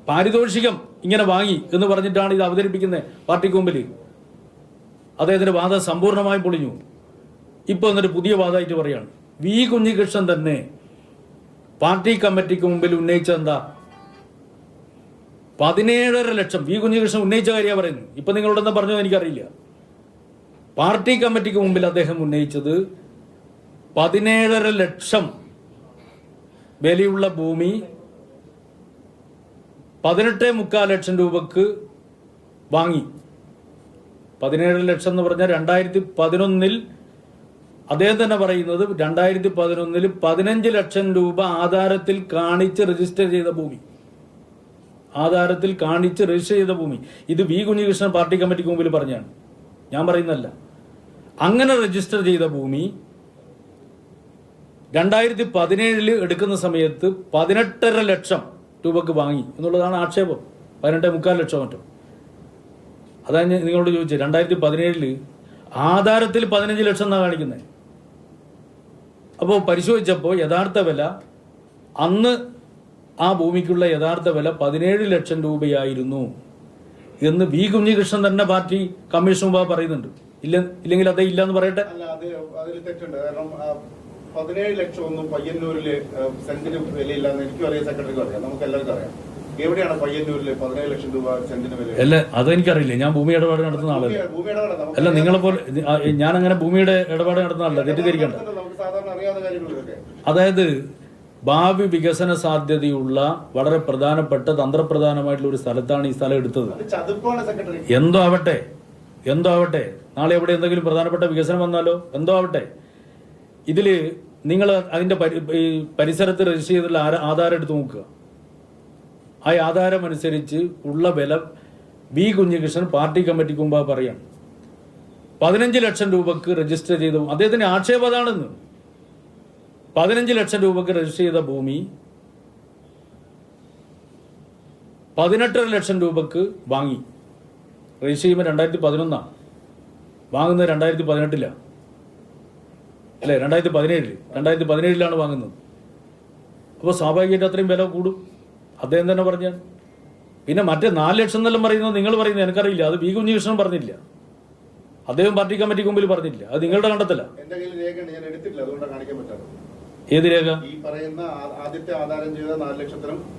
പാരിതോഷികം ഇങ്ങനെ വാങ്ങി എന്ന് പറഞ്ഞിട്ടാണ് ഇത് അവതരിപ്പിക്കുന്നത് പാർട്ടിക്ക് മുമ്പിൽ. അദ്ദേഹത്തിന്റെ വാദം സമ്പൂർണ്ണമായും പൊളിഞ്ഞു. ഇപ്പോൾ എന്നിട്ട് പുതിയ വാദമായിട്ട് പറയാണ് വി കുഞ്ഞികൃഷ്ണൻ തന്നെ പാർട്ടി കമ്മിറ്റിക്ക് മുമ്പിൽ ഉന്നയിച്ചത് എന്താ? 17.5 ലക്ഷം വി കുഞ്ഞികൃഷ്ണൻ ഉന്നയിച്ച കാര്യമാണ് പറയുന്നത്. ഇപ്പൊ നിങ്ങളോട് എന്താ പറഞ്ഞത് എനിക്കറിയില്ല. പാർട്ടി കമ്മിറ്റിക്ക് മുമ്പിൽ അദ്ദേഹം ഉന്നയിച്ചത് 17.5 ലക്ഷം വിലയുള്ള ഭൂമി 18.25 ലക്ഷം രൂപക്ക് വാങ്ങി. 17 ലക്ഷം എന്ന് പറഞ്ഞാൽ 2011 അദ്ദേഹം തന്നെ പറയുന്നത് 2011 15 ലക്ഷം രൂപ ആധാരത്തിൽ കാണിച്ച് രജിസ്റ്റർ ചെയ്ത ഭൂമി. ആധാരത്തിൽ കാണിച്ച് രജിസ്റ്റർ ചെയ്ത ഭൂമി. ഇത് വി കുഞ്ഞികൃഷ്ണൻ പാർട്ടി കമ്മിറ്റിക്ക് മുമ്പിൽ പറഞ്ഞാണ്, ഞാൻ പറയുന്നല്ല. അങ്ങനെ രജിസ്റ്റർ ചെയ്ത ഭൂമി 2017 എടുക്കുന്ന സമയത്ത് 18.5 ലക്ഷം രൂപക്ക് വാങ്ങി എന്നുള്ളതാണ് ആക്ഷേപം. 18.25 ലക്ഷം മറ്റും. അതാണ് ഞാൻ നിങ്ങളോട് ചോദിച്ചത്. 2017 ആധാരത്തിൽ 15 ലക്ഷം എന്നാണ് കാണിക്കുന്നത്. അപ്പോൾ പരിശോധിച്ചപ്പോൾ യഥാർത്ഥ വില അന്ന് ആ ഭൂമിക്കുള്ള യഥാർത്ഥ വില 17 ലക്ഷം രൂപയായിരുന്നു എന്ന് വി കുഞ്ഞികൃഷ്ണൻ തന്നെ പാർട്ടി കമ്മീഷൻ മുമ്പ് പറയുന്നുണ്ട്. ഇല്ലെങ്കിൽ അതേ ഇല്ല എന്ന് പറയട്ടെ. അതിൽ തെറ്റുണ്ട്. കാരണം 17 ലക്ഷം ഒന്നും പയ്യന്നൂരില് സെന്റിന് വിലയില്ലാന്ന് എനിക്കും അറിയാം, സെക്രട്ടറിക്കും അറിയാം, നമുക്ക് എല്ലാവർക്കും അറിയാം. എവിടെയാണ് പയ്യന്നൂരില് 17 ലക്ഷം രൂപ സെന്റിന് വില? അല്ല, അതെനിക്കറിയില്ല. ഞാൻ ഭൂമി ഇടപാട് നടത്തുന്ന ആളല്ല. അല്ല, നിങ്ങളെ പോലെ ഞാൻ അങ്ങനെ ഭൂമിയുടെ ഇടപാട് നടത്തുന്ന ആളല്ല, തെറ്റിദ്ധരിക്കണ്ട. അതായത് ഭാവി വികസന സാധ്യതയുള്ള വളരെ പ്രധാനപ്പെട്ട തന്ത്രപ്രധാനമായിട്ടുള്ള ഒരു സ്ഥലത്താണ് ഈ സ്ഥലം എടുത്തത്. എന്തോ ആവട്ടെ, നാളെ എവിടെ എന്തെങ്കിലും പ്രധാനപ്പെട്ട വികസനം വന്നാലോ, എന്തോ ആവട്ടെ, ഇതില് നിങ്ങൾ അതിന്റെ പരിസരത്ത് രജിസ്റ്റർ ചെയ്തിട്ടുള്ള ആധാരം എടുത്ത് നോക്കുക. ആ ആധാരം അനുസരിച്ച് ഉള്ള വില വി കുഞ്ഞികൃഷ്ണൻ പാർട്ടി കമ്മിറ്റിക്ക് മുമ്പ് പറയാം 15 ലക്ഷം രൂപക്ക് രജിസ്റ്റർ ചെയ്ത അദ്ദേഹത്തിന്റെ ആക്ഷേപം അതാണെന്ന്. 15 ലക്ഷം രൂപക്ക് രജിസ്റ്റർ ചെയ്ത ഭൂമി 18.5 ലക്ഷം രൂപക്ക് വാങ്ങി. രജിസ്റ്റർ ചെയ്യുമ്പോൾ 2011 വാങ്ങുന്നത് 2018 അല്ലെ, 2017 വാങ്ങുന്നത്. അപ്പോൾ സ്വാഭാവികമായിട്ട് അത്രയും വില കൂടും. അദ്ദേഹം തന്നെ പറഞ്ഞാൽ. പിന്നെ മറ്റേ 4 ലക്ഷം എന്നെല്ലാം പറയുന്നത് നിങ്ങൾ പറയുന്നത് എനിക്കറിയില്ല. അത് വി കുഞ്ഞികൃഷ്ണൻ പറഞ്ഞില്ല, അദ്ദേഹം പാർട്ടി കമ്മിറ്റിക്ക് മുമ്പിൽ പറഞ്ഞില്ല. അത് നിങ്ങളുടെ കണ്ടെത്തല. ഏത് രേഖ? ഈ പറയുന്ന ആദ്യത്തെ ആധാരം ചെയ്ത 4 ലക്ഷത്തിനും